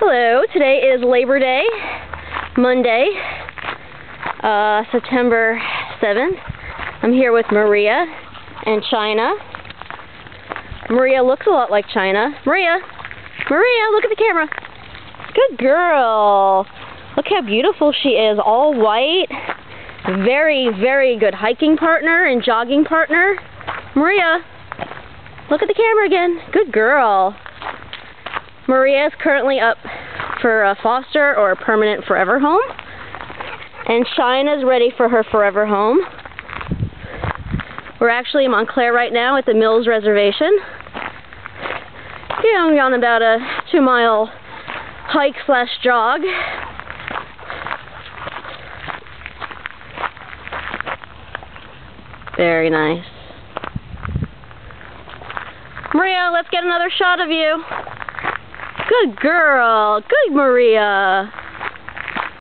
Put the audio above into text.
Hello, today is Labor Day, Monday, September 7th. I'm here with Maria and China. Maria looks a lot like China. Maria, look at the camera. Good girl. Look how beautiful she is, all white. Very, very good hiking partner and jogging partner. Maria, look at the camera again. Good girl. Maria is currently up for a foster or a permanent forever home. And China's ready for her forever home. We're actually in Montclair right now at the Mills Reservation. Going on about a 2-mile hike/jog. Very nice. Maria, let's get another shot of you. Good girl. Good Maria.